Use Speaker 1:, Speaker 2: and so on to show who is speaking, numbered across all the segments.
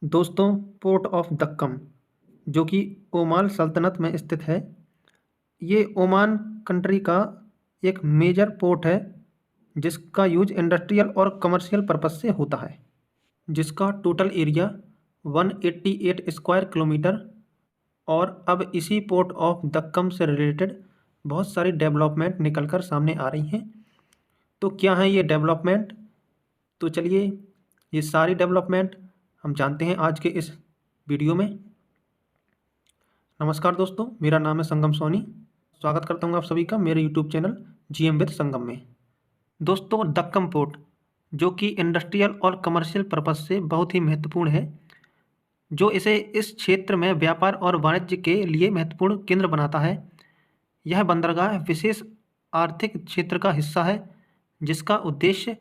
Speaker 1: दोस्तों, port of दक्कम जो कि ओमान सल्तनत में स्थित है। ये ओमान कंट्री का एक मेजर पोर्ट है जिसका यूज इंडस्ट्रियल और कमर्शियल पर्पस से होता है, जिसका टोटल एरिया 188 स्क्वायर किलोमीटर। और अब इसी पोर्ट ऑफ दक्कम से रिलेटेड बहुत सारी डेवलपमेंट निकल कर सामने आ रही हैं। तो क्या है ये डेवलपमेंट? तो चलिए ये सारी डेवलपमेंट हम जानते हैं आज के इस वीडियो में। नमस्कार दोस्तों, मेरा नाम है संगम सोनी। स्वागत करता हूँ आप सभी का मेरे यूट्यूब चैनल जीएम विद संगम में। दोस्तों, दक्कम पोर्ट जो कि इंडस्ट्रियल और कमर्शियल पर्पस से बहुत ही महत्वपूर्ण है, जो इसे इस क्षेत्र में व्यापार और वाणिज्य के लिए महत्वपूर्ण केंद्र बनाता है। यह बंदरगाह विशेष आर्थिक क्षेत्र का हिस्सा है जिसका उद्देश्य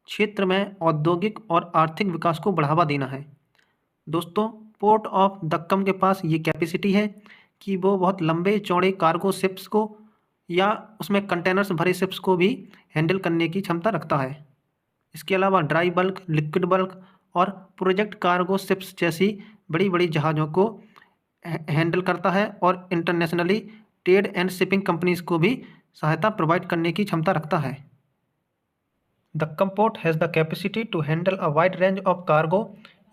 Speaker 1: क्षेत्र में औद्योगिक और आर्थिक विकास को बढ़ावा देना है। दोस्तों, पोर्ट ऑफ दक्कम के पास ये कैपेसिटी है कि वो बहुत लंबे चौड़े कार्गो शिप्स को या उसमें कंटेनर्स भरे शिप्स को भी हैंडल करने की क्षमता रखता है। इसके अलावा ड्राई बल्क, लिक्विड बल्क और प्रोजेक्ट कार्गो शिप्स जैसी बड़ी बड़ी जहाज़ों को हैंडल करता है और internationally trade and shipping companies को भी सहायता प्रोवाइड करने की क्षमता रखता है। Dakkam port has the capacity to handle a wide range of cargo,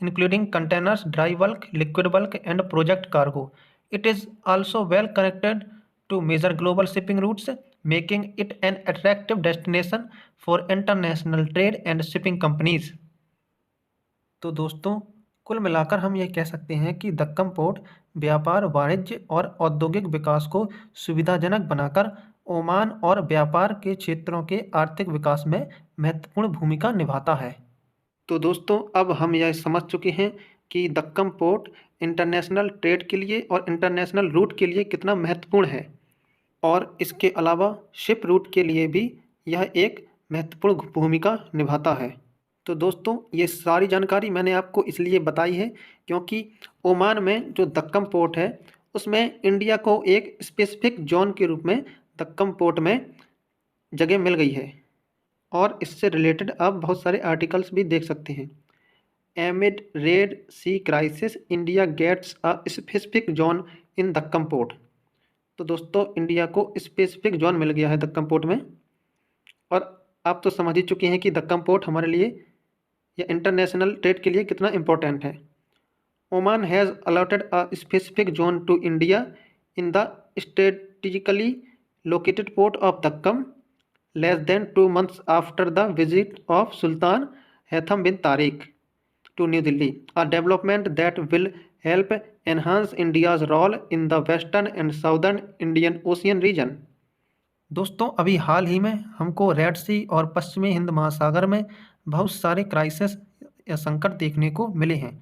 Speaker 1: including containers, dry bulk, liquid bulk, and project cargo. It is also well connected to major global shipping routes, making it an attractive destination for international trade and shipping companies. तो दोस्तों, कुल मिलाकर हम यह कह सकते हैं कि दक्कम पोर्ट व्यापार, वाणिज्य और औद्योगिक विकास को सुविधाजनक बनाकर ओमान और व्यापार के क्षेत्रों के आर्थिक विकास में महत्वपूर्ण भूमिका निभाता है। तो दोस्तों, अब हम यह समझ चुके हैं कि दक्कम पोर्ट इंटरनेशनल ट्रेड के लिए और इंटरनेशनल रूट के लिए कितना महत्वपूर्ण है, और इसके अलावा शिप रूट के लिए भी यह एक महत्वपूर्ण भूमिका निभाता है। तो दोस्तों, ये सारी जानकारी मैंने आपको इसलिए बताई है क्योंकि ओमान में जो दक्कम पोर्ट है उसमें इंडिया को एक स्पेसिफिक जोन के रूप में दक्कम पोर्ट में जगह मिल गई है। और इससे रिलेटेड आप बहुत सारे आर्टिकल्स भी देख सकते हैं। Amid Red Sea crisis, India gets a specific zone in Duqm port. तो दोस्तों, इंडिया को स्पेसिफिक जोन मिल गया है दक्कम पोर्ट में। और आप तो समझ ही चुके हैं कि दक्कम पोर्ट हमारे लिए या इंटरनेशनल ट्रेड के लिए कितना इम्पोर्टेंट है। Oman has allotted a specific zone to India in the strategically located port of Duqm less than 2 months after the visit of Sultan Haitham bin Tariq to New Delhi, a development that will help enhance India's role in the western and southern Indian Ocean region. दोस्तों, अभी हाल ही में हमको red सी और पश्चिमी हिंद महासागर में बहुत सारे क्राइसिस या संकट देखने को मिले हैं।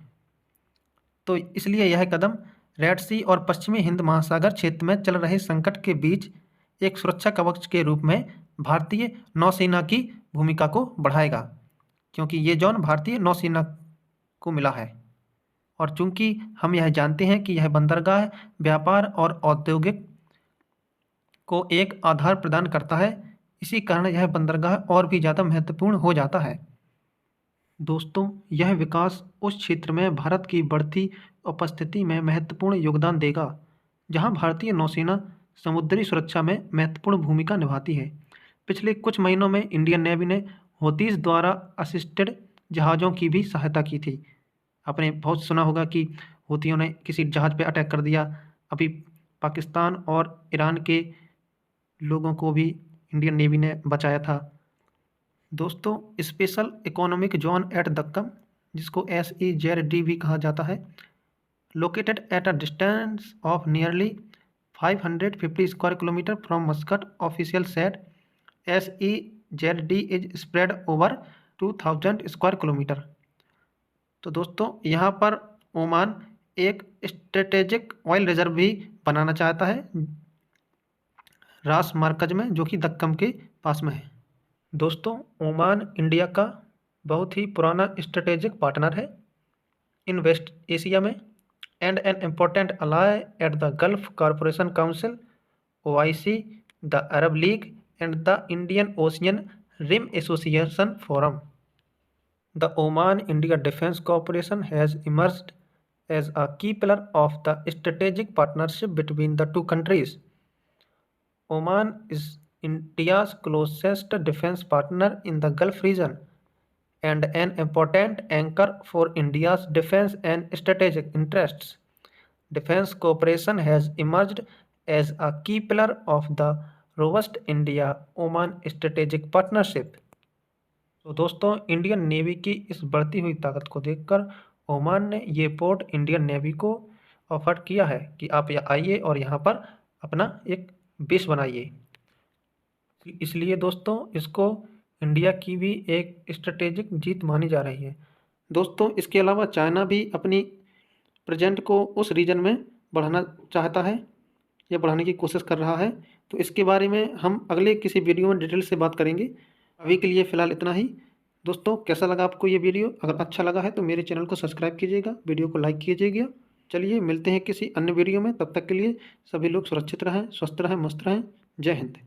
Speaker 1: तो इसलिए यह कदम रेड सी और पश्चिमी हिंद महासागर क्षेत्र में चल रहे संकट के बीच एक सुरक्षा कवच के रूप में भारतीय नौसेना की भूमिका को बढ़ाएगा, क्योंकि ये जोन भारतीय नौसेना को मिला है। और चूंकि हम यह जानते हैं कि यह बंदरगाह व्यापार और औद्योगिक को एक आधार प्रदान करता है, इसी कारण यह बंदरगाह और भी ज़्यादा महत्वपूर्ण हो जाता है। दोस्तों, यह विकास उस क्षेत्र में भारत की बढ़ती उपस्थिति में महत्वपूर्ण योगदान देगा जहां भारतीय नौसेना समुद्री सुरक्षा में महत्वपूर्ण भूमिका निभाती है। पिछले कुछ महीनों में इंडियन नेवी ने हौतीस द्वारा असिस्टेड जहाज़ों की भी सहायता की थी। आपने बहुत सुना होगा कि हौतियों ने किसी जहाज़ पर अटैक कर दिया। अभी पाकिस्तान और ईरान के लोगों को भी इंडियन नेवी ने बचाया था। दोस्तों, स्पेशल इकोनॉमिक जोन एट दक्कम, जिसको SEZD भी कहा जाता है, located at a distance of nearly 550 square kilometre from Muscat, official said SEZD is spread over 2000 square kilometre. तो दोस्तों, यहाँ पर ओमान एक स्ट्रेटेजिक ऑयल रिजर्व भी बनाना चाहता है रास मरकज में, जो कि दक्कम के पास में है। दोस्तों, ओमान इंडिया का बहुत ही पुराना स्ट्रेटेजिक पार्टनर है इन वेस्ट एशिया में and an important ally at the Gulf corporation council, OIC, the Arab League and the Indian Ocean rim association forum. The Oman-India Defence Cooperation has emerged as a key pillar of the strategic partnership between the two countries. Oman is India's closest defense partner in the Gulf region and an important anchor for India's defense and strategic interests. Defense cooperation has emerged as a key pillar of the robust India-Oman strategic partnership. तो दोस्तों, Indian navy की इस बढ़ती हुई ताकत को देखकर Oman ने ये पोर्ट इंडियन नेवी को ऑफर किया है कि आप आइए और यहाँ पर अपना एक बेस बनाइए। इसलिए दोस्तों, इसको इंडिया की भी एक स्ट्रेटेजिक जीत मानी जा रही है। दोस्तों, इसके अलावा चाइना भी अपनी प्रेजेंट को उस रीजन में बढ़ाना चाहता है या बढ़ाने की कोशिश कर रहा है। तो इसके बारे में हम अगले किसी वीडियो में डिटेल से बात करेंगे। अभी के लिए फ़िलहाल इतना ही। दोस्तों, कैसा लगा आपको ये वीडियो? अगर अच्छा लगा है तो मेरे चैनल को सब्सक्राइब कीजिएगा, वीडियो को लाइक कीजिएगा। चलिए मिलते हैं किसी अन्य वीडियो में, तब तक के लिए सभी लोग सुरक्षित रहें, स्वस्थ रहें, मस्त रहें। जय हिंद।